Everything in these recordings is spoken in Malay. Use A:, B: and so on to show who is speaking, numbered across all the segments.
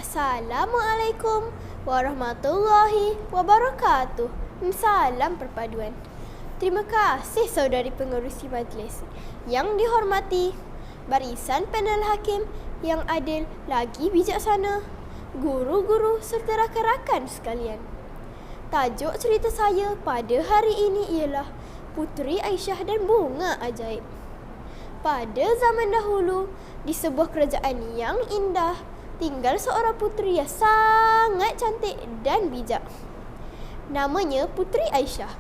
A: Assalamualaikum warahmatullahi wabarakatuh. Salam perpaduan. Terima kasih saudari pengerusi majlis yang dihormati, barisan panel hakim yang adil lagi bijaksana, guru-guru serta rakan-rakan sekalian. Tajuk cerita saya pada hari ini ialah Puteri Aisyah dan Bunga Ajaib. Pada zaman dahulu, di sebuah kerajaan yang indah, tinggal seorang puteri yang sangat cantik dan bijak. Namanya Puteri Aisyah.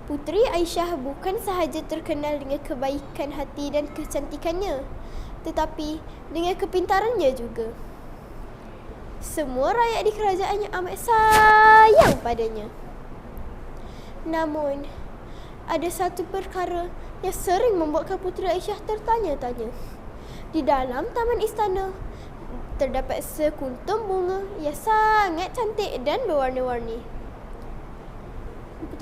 A: Puteri Aisyah bukan sahaja terkenal dengan kebaikan hati dan kecantikannya, tetapi dengan kepintarannya juga. Semua rakyat di kerajaannya amat sayang padanya. Namun, ada satu perkara yang sering membuatkan Puteri Aisyah tertanya-tanya. Di dalam taman istana, terdapat sekuntum bunga yang sangat cantik dan berwarna-warni.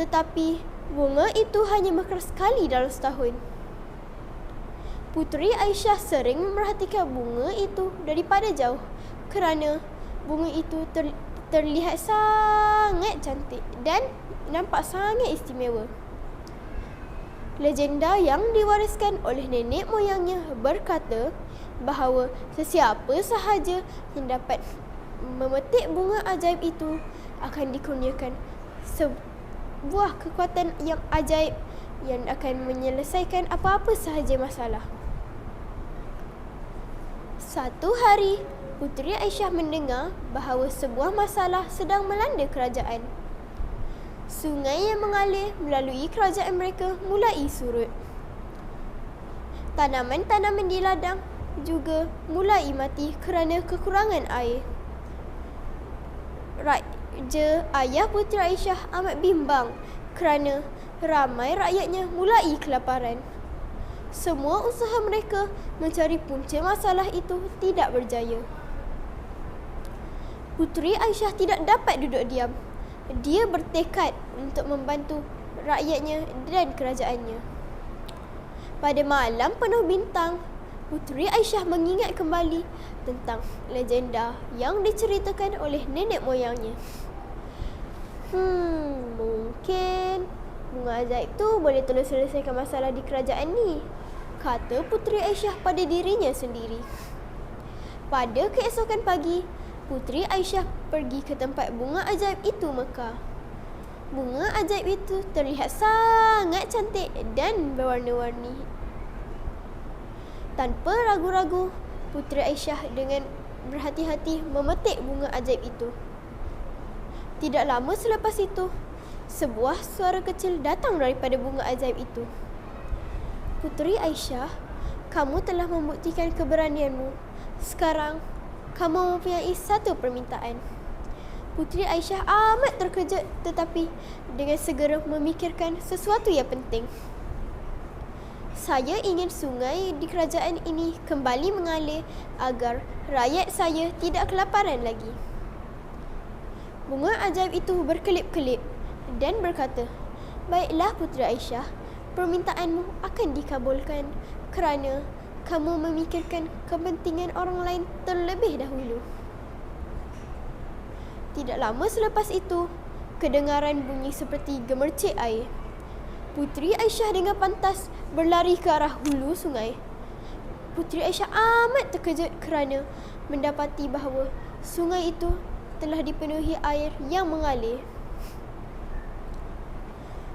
A: Tetapi bunga itu hanya mekar sekali dalam setahun. Puteri Aisyah sering memerhatikan bunga itu daripada jauh kerana bunga itu terlihat sangat cantik dan nampak sangat istimewa. Legenda yang diwariskan oleh nenek moyangnya berkata bahawa sesiapa sahaja yang dapat memetik bunga ajaib itu akan dikurniakan sebuah kekuatan yang ajaib yang akan menyelesaikan apa-apa sahaja masalah. Satu hari, Puteri Aisyah mendengar bahawa sebuah masalah sedang melanda kerajaan. Sungai yang mengalir melalui kerajaan mereka mulai surut. Tanaman-tanaman di ladang juga mulai mati kerana kekurangan air. Raja ayah Puteri Aisyah amat bimbang kerana ramai rakyatnya mulai kelaparan. Semua usaha mereka mencari punca masalah itu tidak berjaya. Puteri Aisyah tidak dapat duduk diam. Dia bertekad untuk membantu rakyatnya dan kerajaannya. Pada malam penuh bintang, Puteri Aisyah mengingat kembali tentang legenda yang diceritakan oleh nenek moyangnya. Mungkin bunga ajaib tu boleh tolong selesaikan masalah di kerajaan ni, kata Puteri Aisyah pada dirinya sendiri. Pada keesokan pagi, Puteri Aisyah pergi ke tempat bunga ajaib itu mekar. Bunga ajaib itu terlihat sangat cantik dan berwarna-warni. Tanpa ragu-ragu, Puteri Aisyah dengan berhati-hati memetik bunga ajaib itu. Tidak lama selepas itu, sebuah suara kecil datang daripada bunga ajaib itu. Puteri Aisyah, kamu telah membuktikan keberanianmu. Sekarang, kamu mempunyai satu permintaan. Puteri Aisyah amat terkejut tetapi dengan segera memikirkan sesuatu yang penting. Saya ingin sungai di kerajaan ini kembali mengalir agar rakyat saya tidak kelaparan lagi. Bunga ajaib itu berkelip-kelip dan berkata, baiklah Puteri Aisyah, permintaanmu akan dikabulkan kerana kamu memikirkan kepentingan orang lain terlebih dahulu. Tidak lama selepas itu, kedengaran bunyi seperti gemercik air. Puteri Aisyah dengan pantas berlari ke arah hulu sungai. Puteri Aisyah amat terkejut kerana mendapati bahawa sungai itu telah dipenuhi air yang mengalir.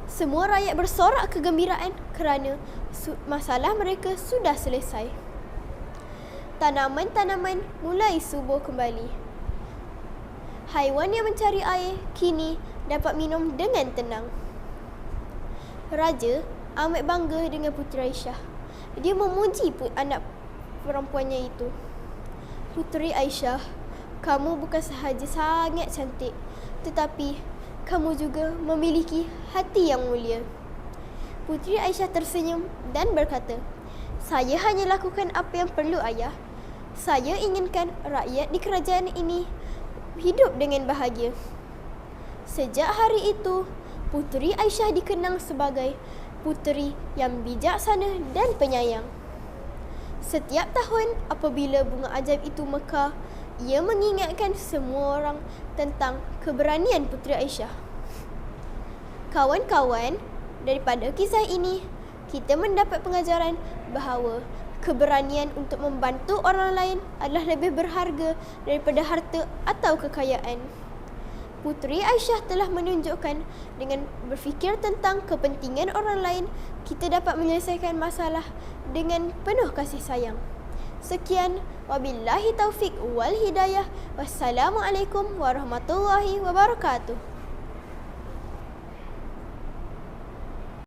A: Semua rakyat bersorak kegembiraan kerana masalah mereka sudah selesai. Tanaman-tanaman mulai subur kembali. Haiwan yang mencari air kini dapat minum dengan tenang. Raja amat bangga dengan Puteri Aisyah. Dia memuji anak perempuannya itu. Puteri Aisyah, kamu bukan sahaja sangat cantik, tetapi kamu juga memiliki hati yang mulia. Puteri Aisyah tersenyum dan berkata, saya hanya lakukan apa yang perlu ayah. Saya inginkan rakyat di kerajaan ini hidup dengan bahagia. Sejak hari itu, Puteri Aisyah dikenang sebagai puteri yang bijaksana dan penyayang. Setiap tahun apabila bunga ajaib itu mekar, ia mengingatkan semua orang tentang keberanian Puteri Aisyah. Kawan-kawan, daripada kisah ini, kita mendapat pengajaran bahawa keberanian untuk membantu orang lain adalah lebih berharga daripada harta atau kekayaan. Puteri Aisyah telah menunjukkan dengan berfikir tentang kepentingan orang lain, kita dapat menyelesaikan masalah dengan penuh kasih sayang. Sekian, wabillahi taufik wal hidayah. Wassalamualaikum warahmatullahi wabarakatuh.